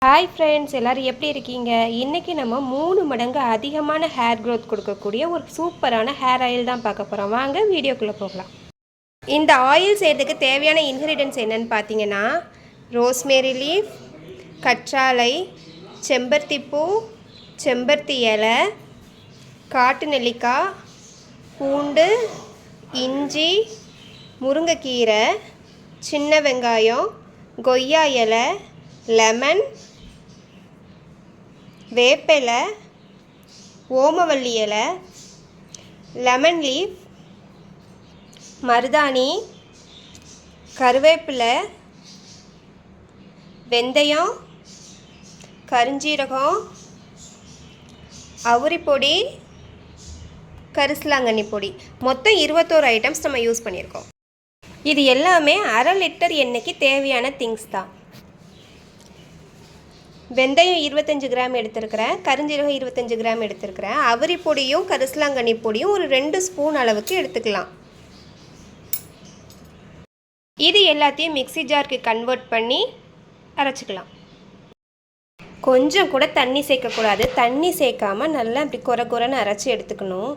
Hi friends, எல்லோரும் எப்படி இருக்கீங்க? இன்றைக்கி நம்ம 3 மடங்கு அதிகமான ஹேர் க்ரோத் கொடுக்கக்கூடிய ஒரு சூப்பரான ஹேர் ஆயில் தான் பார்க்க போகிறோம். வாங்க வீடியோக்குள்ளே போகலாம். இந்த ஆயில் செய்கிறதுக்கு தேவையான இன்க்ரீடியன்ட்ஸ் என்னென்னு பார்த்தீங்கன்னா, ரோஸ்மேரி லீஃப், கற்றாழை, செம்பருத்திப்பூ, செம்பருத்தி இலை, காட்டு நெல்லிக்காய், பூண்டு, இஞ்சி, முருங்கைக்கீரை, சின்ன வெங்காயம், கொய்யா இலை, லெமன், வேப்பிலை, ஓமவல்லி இலை, லெமன் லீஃப், மருதாணி, கருவேப்பிலை, வெந்தயம், கருஞ்சீரகம், அவுரி பொடி, கரிசலாங்கண்ணி பொடி, மொத்தம் 21 ஐட்டம்ஸ் நம்ம யூஸ் பண்ணியிருக்கோம். இது எல்லாமே 1/2 லிட்டர் எண்ணெய்க்கு தேவையான திங்ஸ் தான். வெந்தயம் 25 கிராம் எடுத்துருக்கிறேன், கருஞ்சீரகம் 25 கிராம் எடுத்துருக்கிறேன், அவுரி பொடியும் கரிசலாங்கண்ணி பொடியும் ஒரு 2 ஸ்பூன் அளவுக்கு எடுத்துக்கலாம். இது எல்லாத்தையும் மிக்ஸி ஜாருக்கு கன்வெர்ட் பண்ணி அரைச்சிக்கலாம். கொஞ்சம் கூட தண்ணி சேர்க்கக்கூடாது. தண்ணி சேர்க்காமல் நல்லா இப்படி குறைன்னு அரைச்சி எடுத்துக்கணும்.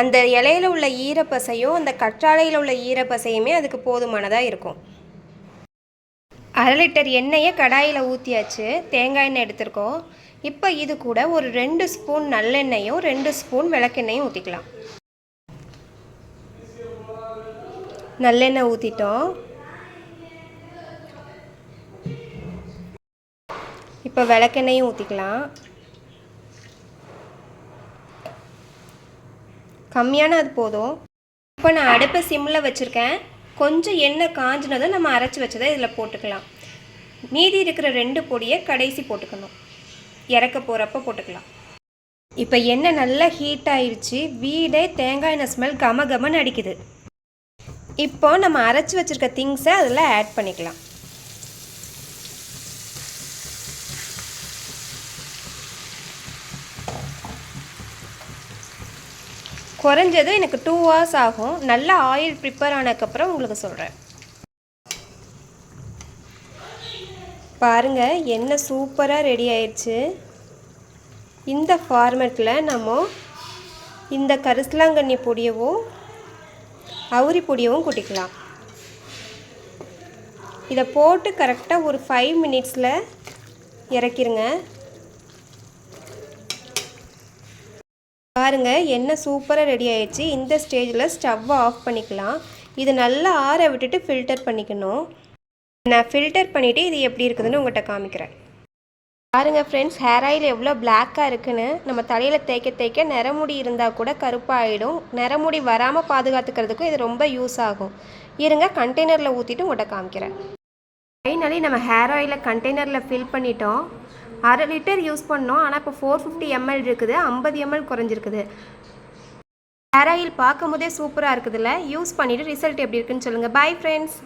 அந்த இலையில் உள்ள ஈரப்பசையும் அந்த கற்றாழையில் உள்ள ஈரப்பசையுமே அதுக்கு போதுமானதாக இருக்கும். 1/2 லிட்டர் எண்ணெயை கடாயில் ஊற்றியாச்சு. தேங்காய் எண்ணெய் எடுத்துருக்கோம். இப்போ இது கூட ஒரு 2 ஸ்பூன் நல்லெண்ணெயும் 2 ஸ்பூன் விளக்கெண்ணெயும் ஊற்றிக்கலாம். நல்லெண்ணெய் ஊற்றிட்டோம். இப்போ விளக்கெண்ணெயும் ஊற்றிக்கலாம். கம்மியான அது போதும். இப்போ நான் அடுப்பை சிம்மில் வச்சுருக்கேன். கொஞ்சம் எண்ணெய் காஞ்சினதும் நம்ம அரைச்சி வச்சதை இதில் போட்டுக்கலாம். மீதி இருக்கிற 2 பொடியை கடைசி போட்டுக்கணும். இறக்க போகிறப்ப போட்டுக்கலாம். இப்போ எண்ணெய் நல்லா ஹீட் ஆயிடுச்சு. வீடே தேங்காய் எண்ணெய் ஸ்மெல் கமகமன்னு அடிக்குது. இப்போ நம்ம அரைச்சி வச்சுருக்க திங்ஸை அதில் ஆட் பண்ணிக்கலாம். குறைஞ்சது எனக்கு 2 hours ஆகும். நல்லா ஆயில் ப்ரிப்பேர் ஆனதுக்கப்புறம் உங்களுக்கு சொல்கிறேன். பாருங்கள், எண்ணெய் சூப்பராக ரெடி ஆயிடுச்சு. இந்த ஃபார்மேட்டில் நம்ம இந்த கரிசலாங்கண்ணி பொடியவும் அவுரி பொடியவும் கொட்டிக்கலாம். இதை போட்டு கரெக்டாக ஒரு 5 மினிட்ஸில் இறக்கிருங்க. பாருங்கள், எண்ணெய் சூப்பராக ரெடி ஆயிடுச்சு. இந்த ஸ்டேஜில் ஸ்டவ்வை ஆஃப் பண்ணிக்கலாம். இது நல்லா ஆற விட்டுட்டு ஃபில்டர் பண்ணிக்கணும். நான் ஃபில்டர் பண்ணிவிட்டு இது எப்படி இருக்குதுன்னு உங்கள்கிட்ட காமிக்கிறேன். பாருங்கள் ஃப்ரெண்ட்ஸ், ஹேர் ஆயில் எவ்வளோ பிளாக்காக இருக்குன்னு. நம்ம தலையில் தேய்க்க நிறமுடி இருந்தால் கூட கருப்பாகிடும். நிறமுடி வராமல் பாதுகாத்துக்கிறதுக்கும் இது ரொம்ப யூஸ் ஆகும். இருங்க, கண்டெய்னரில் ஊற்றிட்டு உங்கள்கிட்ட காமிக்கிறேன். ஃபைனலி நம்ம ஹேர் ஆயிலை கண்டெய்னரில் ஃபில் பண்ணிட்டோம். 1/2 லிட்டர் யூஸ் பண்ணோம். ஆனால் இப்போ 450 ml இருக்குது. 50 ml குறைஞ்சிருக்குது. ஹேர் ஆயில் பார்க்கும் போதே சூப்பராக இருக்குதுல்ல. யூஸ் பண்ணிவிட்டு ரிசல்ட் எப்படி இருக்குன்னு சொல்லுங்கள். Bye friends.